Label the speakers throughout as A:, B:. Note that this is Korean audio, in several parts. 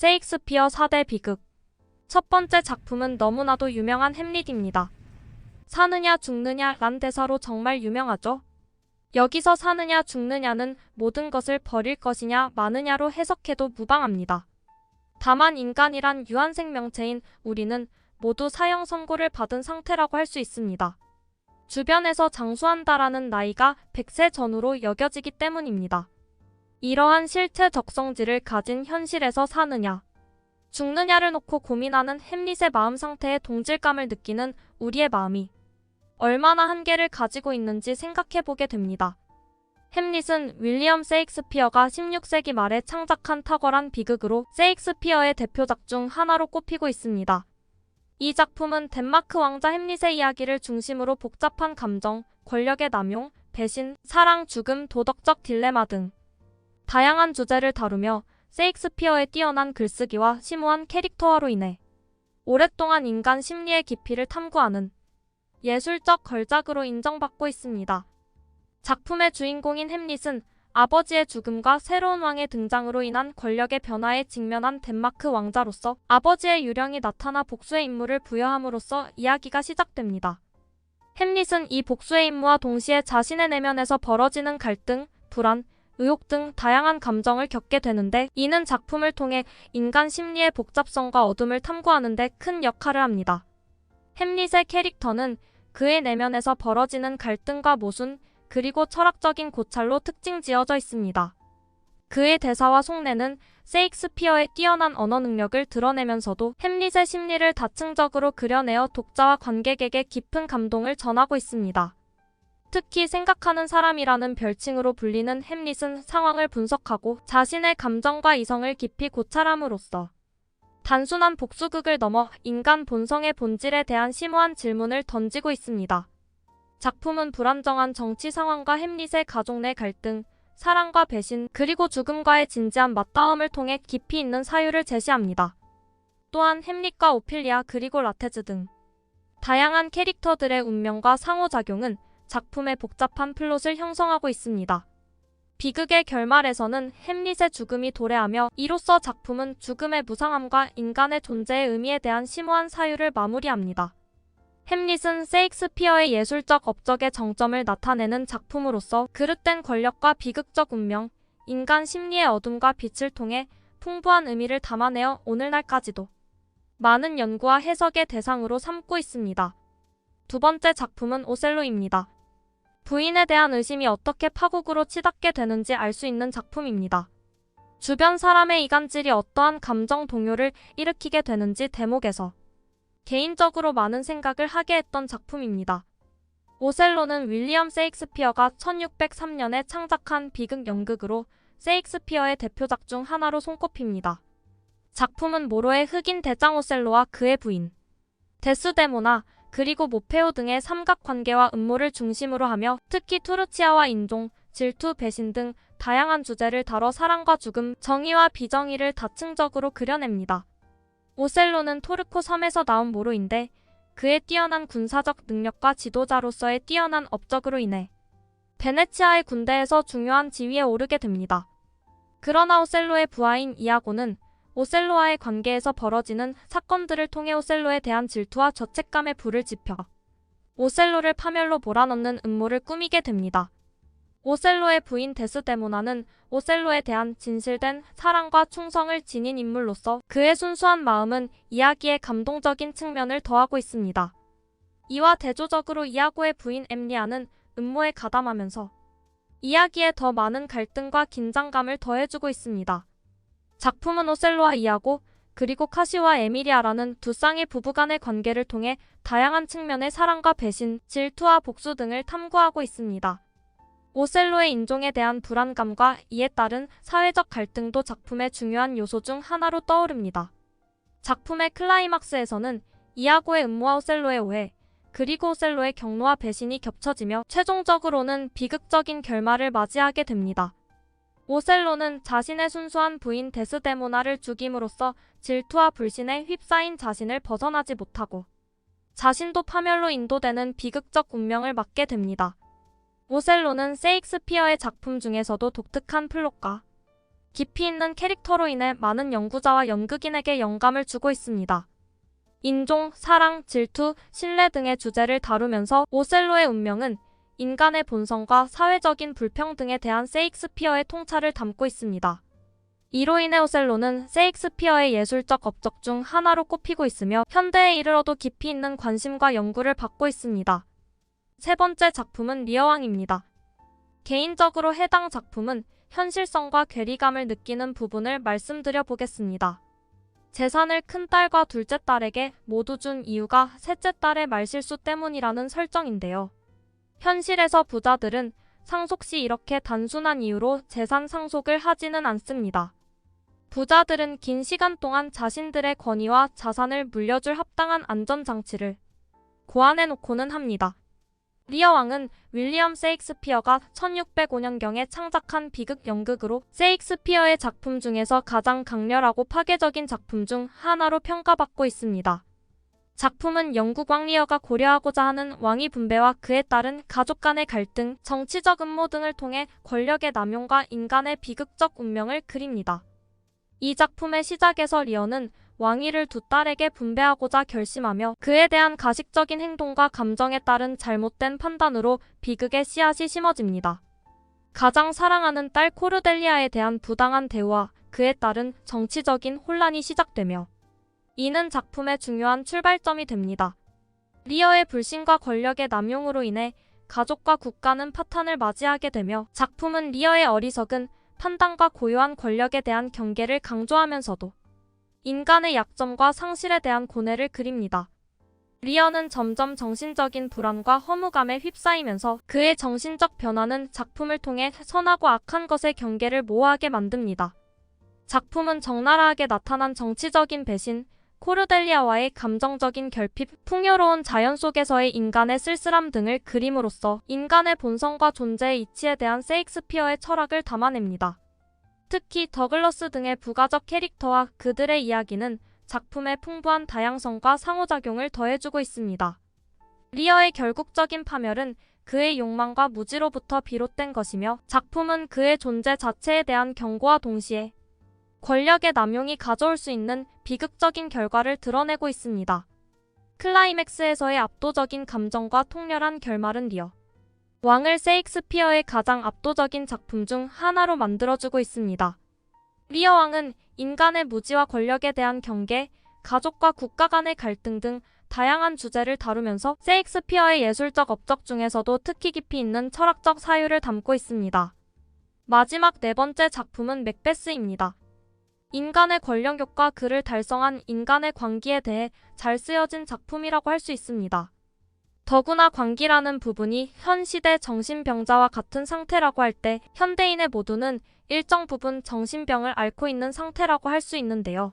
A: 셰익스피어 4대 비극. 첫 번째 작품은 너무나도 유명한 햄릿입니다. 사느냐 죽느냐 란 대사로 정말 유명하죠. 여기서 사느냐 죽느냐는 모든 것을 버릴 것이냐 마느냐로 해석해도 무방합니다. 다만 인간이란 유한생명체인 우리는 모두 사형 선고를 받은 상태라고 할 수 있습니다. 주변에서 장수한다라는 나이가 100세 전후로 여겨지기 때문입니다. 이러한 실체 적성질을 가진 현실에서 사느냐, 죽느냐를 놓고 고민하는 햄릿의 마음 상태에 동질감을 느끼는 우리의 마음이 얼마나 한계를 가지고 있는지 생각해보게 됩니다. 햄릿은 윌리엄 셰익스피어가 16세기 말에 창작한 탁월한 비극으로 셰익스피어의 대표작 중 하나로 꼽히고 있습니다. 이 작품은 덴마크 왕자 햄릿의 이야기를 중심으로 복잡한 감정, 권력의 남용, 배신, 사랑, 죽음, 도덕적 딜레마 등 다양한 주제를 다루며 셰익스피어의 뛰어난 글쓰기와 심오한 캐릭터화로 인해 오랫동안 인간 심리의 깊이를 탐구하는 예술적 걸작으로 인정받고 있습니다. 작품의 주인공인 햄릿은 아버지의 죽음과 새로운 왕의 등장으로 인한 권력의 변화에 직면한 덴마크 왕자로서 아버지의 유령이 나타나 복수의 임무를 부여함으로써 이야기가 시작됩니다. 햄릿은 이 복수의 임무와 동시에 자신의 내면에서 벌어지는 갈등, 불안, 의혹 등 다양한 감정을 겪게 되는데 이는 작품을 통해 인간 심리의 복잡성과 어둠을 탐구하는 데 큰 역할을 합니다. 햄릿의 캐릭터는 그의 내면에서 벌어지는 갈등과 모순, 그리고 철학적인 고찰로 특징 지어져 있습니다. 그의 대사와 속내는 셰익스피어의 뛰어난 언어 능력을 드러내면서도 햄릿의 심리를 다층적으로 그려내어 독자와 관객에게 깊은 감동을 전하고 있습니다. 특히 생각하는 사람이라는 별칭으로 불리는 햄릿은 상황을 분석하고 자신의 감정과 이성을 깊이 고찰함으로써 단순한 복수극을 넘어 인간 본성의 본질에 대한 심오한 질문을 던지고 있습니다. 작품은 불안정한 정치 상황과 햄릿의 가족 내 갈등, 사랑과 배신, 그리고 죽음과의 진지한 맞닿음을 통해 깊이 있는 사유를 제시합니다. 또한 햄릿과 오피리아 그리고 라테즈 등 다양한 캐릭터들의 운명과 상호작용은 작품의 복잡한 플롯을 형성하고 있습니다. 비극의 결말에서는 햄릿의 죽음이 도래하며 이로써 작품은 죽음의 무상함과 인간의 존재의 의미에 대한 심오한 사유를 마무리합니다. 햄릿은 셰익스피어의 예술적 업적의 정점을 나타내는 작품으로서 그릇된 권력과 비극적 운명, 인간 심리의 어둠과 빛을 통해 풍부한 의미를 담아내어 오늘날까지도 많은 연구와 해석의 대상으로 삼고 있습니다. 두 번째 작품은 오셀로입니다. 부인에 대한 의심이 어떻게 파국으로 치닫게 되는지 알 수 있는 작품입니다. 주변 사람의 이간질이 어떠한 감정 동요를 일으키게 되는지 대목에서 개인적으로 많은 생각을 하게 했던 작품입니다. 오셀로는 윌리엄 셰익스피어가 1603년에 창작한 비극 연극으로 셰익스피어의 대표작 중 하나로 손꼽힙니다. 작품은 모로의 흑인 대장 오셀로와 그의 부인 데스데모나 그리고 모페오 등의 삼각관계와 음모를 중심으로 하며 특히 투르치아와 인종, 질투, 배신 등 다양한 주제를 다뤄 사랑과 죽음, 정의와 비정의를 다층적으로 그려냅니다. 오셀로는 토르코 섬에서 나온 모로인데 그의 뛰어난 군사적 능력과 지도자로서의 뛰어난 업적으로 인해 베네치아의 군대에서 중요한 지위에 오르게 됩니다. 그러나 오셀로의 부하인 이아고는 오셀로와의 관계에서 벌어지는 사건들을 통해 오셀로에 대한 질투와 죄책감에 불을 지펴 오셀로를 파멸로 몰아넣는 음모를 꾸미게 됩니다. 오셀로의 부인 데스데모나는 오셀로에 대한 진실된 사랑과 충성을 지닌 인물로서 그의 순수한 마음은 이야기의 감동적인 측면을 더하고 있습니다. 이와 대조적으로 이아고의 부인 엠리아는 음모에 가담하면서 이야기에 더 많은 갈등과 긴장감을 더해주고 있습니다. 작품은 오셀로와 이아고, 그리고 카시와 에미리아라는 두 쌍의 부부간의 관계를 통해 다양한 측면의 사랑과 배신, 질투와 복수 등을 탐구하고 있습니다. 오셀로의 인종에 대한 불안감과 이에 따른 사회적 갈등도 작품의 중요한 요소 중 하나로 떠오릅니다. 작품의 클라이막스에서는 이아고의 음모와 오셀로의 오해, 그리고 오셀로의 경로와 배신이 겹쳐지며 최종적으로는 비극적인 결말을 맞이하게 됩니다. 오셀로는 자신의 순수한 부인 데스데모나를 죽임으로써 질투와 불신에 휩싸인 자신을 벗어나지 못하고 자신도 파멸로 인도되는 비극적 운명을 맞게 됩니다. 오셀로는 셰익스피어의 작품 중에서도 독특한 플롯과 깊이 있는 캐릭터로 인해 많은 연구자와 연극인에게 영감을 주고 있습니다. 인종, 사랑, 질투, 신뢰 등의 주제를 다루면서 오셀로의 운명은 인간의 본성과 사회적인 불평등에 대한 셰익스피어의 통찰을 담고 있습니다. 이로 인해 오셀로는 셰익스피어의 예술적 업적 중 하나로 꼽히고 있으며 현대에 이르러도 깊이 있는 관심과 연구를 받고 있습니다. 세 번째 작품은 리어왕입니다. 개인적으로 해당 작품은 현실성과 괴리감을 느끼는 부분을 말씀드려 보겠습니다. 재산을 큰딸과 둘째 딸에게 모두 준 이유가 셋째 딸의 말실수 때문이라는 설정인데요. 현실에서 부자들은 상속 시 이렇게 단순한 이유로 재산 상속을 하지는 않습니다. 부자들은 긴 시간 동안 자신들의 권위와 자산을 물려줄 합당한 안전장치를 고안해 놓고는 합니다. 리어왕은 윌리엄 셰익스피어가 1605년경에 창작한 비극 연극으로 셰익스피어의 작품 중에서 가장 강렬하고 파괴적인 작품 중 하나로 평가받고 있습니다. 작품은 영국 왕 리어가 고려하고자 하는 왕위 분배와 그에 따른 가족 간의 갈등, 정치적 음모 등을 통해 권력의 남용과 인간의 비극적 운명을 그립니다. 이 작품의 시작에서 리어는 왕위를 두 딸에게 분배하고자 결심하며 그에 대한 가식적인 행동과 감정에 따른 잘못된 판단으로 비극의 씨앗이 심어집니다. 가장 사랑하는 딸 코르델리아에 대한 부당한 대우와 그에 따른 정치적인 혼란이 시작되며 이는 작품의 중요한 출발점이 됩니다. 리어의 불신과 권력의 남용으로 인해 가족과 국가는 파탄을 맞이하게 되며 작품은 리어의 어리석은 판단과 고유한 권력에 대한 경계를 강조하면서도 인간의 약점과 상실에 대한 고뇌를 그립니다. 리어는 점점 정신적인 불안과 허무감에 휩싸이면서 그의 정신적 변화는 작품을 통해 선하고 악한 것의 경계를 모호하게 만듭니다. 작품은 적나라하게 나타난 정치적인 배신, 코르델리아와의 감정적인 결핍, 풍요로운 자연 속에서의 인간의 쓸쓸함 등을 그림으로써 인간의 본성과 존재의 이치에 대한 셰익스피어의 철학을 담아냅니다. 특히 더글러스 등의 부가적 캐릭터와 그들의 이야기는 작품의 풍부한 다양성과 상호작용을 더해주고 있습니다. 리어의 결국적인 파멸은 그의 욕망과 무지로부터 비롯된 것이며 작품은 그의 존재 자체에 대한 경고와 동시에 권력의 남용이 가져올 수 있는 비극적인 결과를 드러내고 있습니다. 클라이맥스에서의 압도적인 감정과 통렬한 결말은 리어 왕을 셰익스피어의 가장 압도적인 작품 중 하나로 만들어주고 있습니다. 리어 왕은 인간의 무지와 권력에 대한 경계, 가족과 국가 간의 갈등 등 다양한 주제를 다루면서 셰익스피어의 예술적 업적 중에서도 특히 깊이 있는 철학적 사유를 담고 있습니다. 마지막 네 번째 작품은 맥베스입니다. 인간의 권력욕과 그를 달성한 인간의 광기에 대해 잘 쓰여진 작품이라고 할 수 있습니다. 더구나 광기라는 부분이 현 시대 정신병자와 같은 상태라고 할 때 현대인의 모두는 일정 부분 정신병을 앓고 있는 상태라고 할 수 있는데요.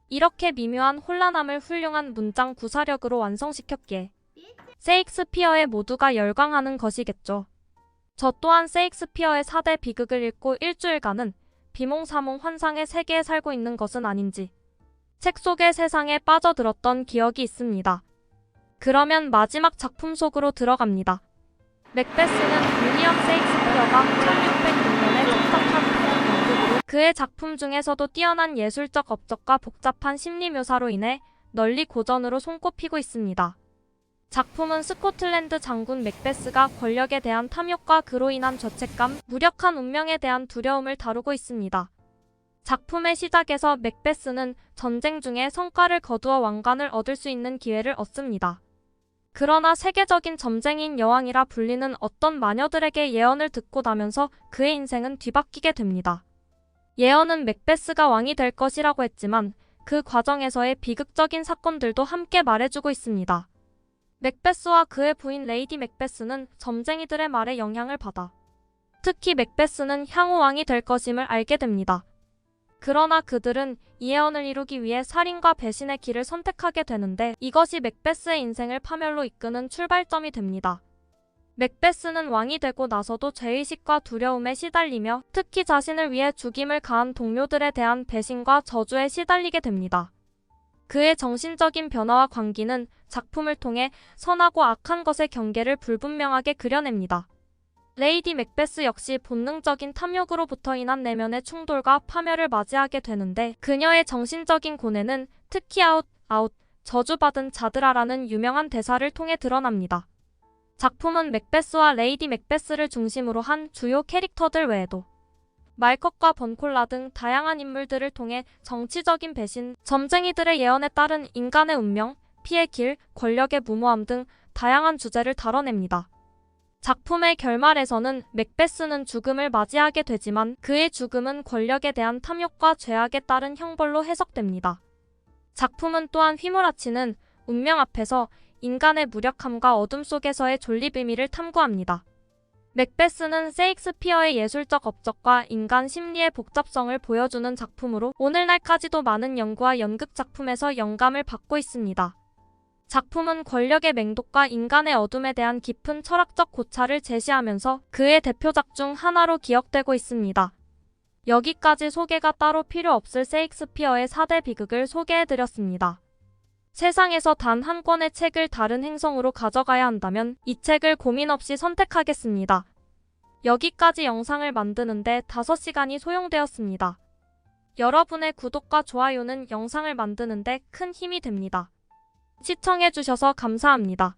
A: 이렇게 미묘한 혼란함을 훌륭한 문장 구사력으로 완성시켰기에 셰익스피어의 모두가 열광하는 것이겠죠. 저 또한 셰익스피어의 4대 비극을 읽고 일주일간은 비몽사몽 환상의 세계에 살고 있는 것은 아닌지 책 속의 세상에 빠져들었던 기억이 있습니다. 그러면 마지막 작품 속으로 들어갑니다. 맥베스는 윌리엄 셰익스피어가 1606년에 창작한 비극 연극으로 그의 작품 중에서도 뛰어난 예술적 업적과 복잡한 심리 묘사로 인해 널리 고전으로 손꼽히고 있습니다. 작품은 스코틀랜드 장군 맥베스가 권력에 대한 탐욕과 그로 인한 죄책감, 무력한 운명에 대한 두려움을 다루고 있습니다. 작품의 시작에서 맥베스는 전쟁 중에 성과를 거두어 왕관을 얻을 수 있는 기회를 얻습니다. 그러나 세계적인 점쟁이인 여왕이라 불리는 어떤 마녀들에게 예언을 듣고 나면서 그의 인생은 뒤바뀌게 됩니다. 예언은 맥베스가 왕이 될 것이라고 했지만 그 과정에서의 비극적인 사건들도 함께 말해주고 있습니다. 맥베스와 그의 부인 레이디 맥베스는 점쟁이들의 말에 영향을 받아 특히 맥베스는 향후 왕이 될 것임을 알게 됩니다. 그러나 그들은 이 예언을 이루기 위해 살인과 배신의 길을 선택하게 되는데 이것이 맥베스의 인생을 파멸로 이끄는 출발점이 됩니다. 맥베스는 왕이 되고 나서도 죄의식과 두려움에 시달리며 특히 자신을 위해 죽임을 가한 동료들에 대한 배신과 저주에 시달리게 됩니다. 그의 정신적인 변화와 광기는 작품을 통해 선하고 악한 것의 경계를 불분명하게 그려냅니다. 레이디 맥베스 역시 본능적인 탐욕으로부터 인한 내면의 충돌과 파멸을 맞이하게 되는데 그녀의 정신적인 고뇌는 특히 아웃, 저주받은 자들아라는 유명한 대사를 통해 드러납니다. 작품은 맥베스와 레이디 맥베스를 중심으로 한 주요 캐릭터들 외에도 말컷과 번콜라 등 다양한 인물들을 통해 정치적인 배신, 점쟁이들의 예언에 따른 인간의 운명, 피의 길, 권력의 무모함 등 다양한 주제를 다뤄냅니다. 작품의 결말에서는 맥베스는 죽음을 맞이하게 되지만 그의 죽음은 권력에 대한 탐욕과 죄악에 따른 형벌로 해석됩니다. 작품은 또한 휘몰아치는 운명 앞에서 인간의 무력함과 어둠 속에서의 존립 의미를 탐구합니다. 맥베스는 셰익스피어의 예술적 업적과 인간 심리의 복잡성을 보여주는 작품으로 오늘날까지도 많은 연구와 연극 작품에서 영감을 받고 있습니다. 작품은 권력의 맹독과 인간의 어둠에 대한 깊은 철학적 고찰을 제시하면서 그의 대표작 중 하나로 기억되고 있습니다. 여기까지 소개가 따로 필요 없을 셰익스피어의 4대 비극을 소개해드렸습니다. 세상에서 단 한 권의 책을 다른 행성으로 가져가야 한다면 이 책을 고민 없이 선택하겠습니다. 여기까지 영상을 만드는데 5시간이 소용되었습니다. 여러분의 구독과 좋아요는 영상을 만드는데 큰 힘이 됩니다. 시청해주셔서 감사합니다.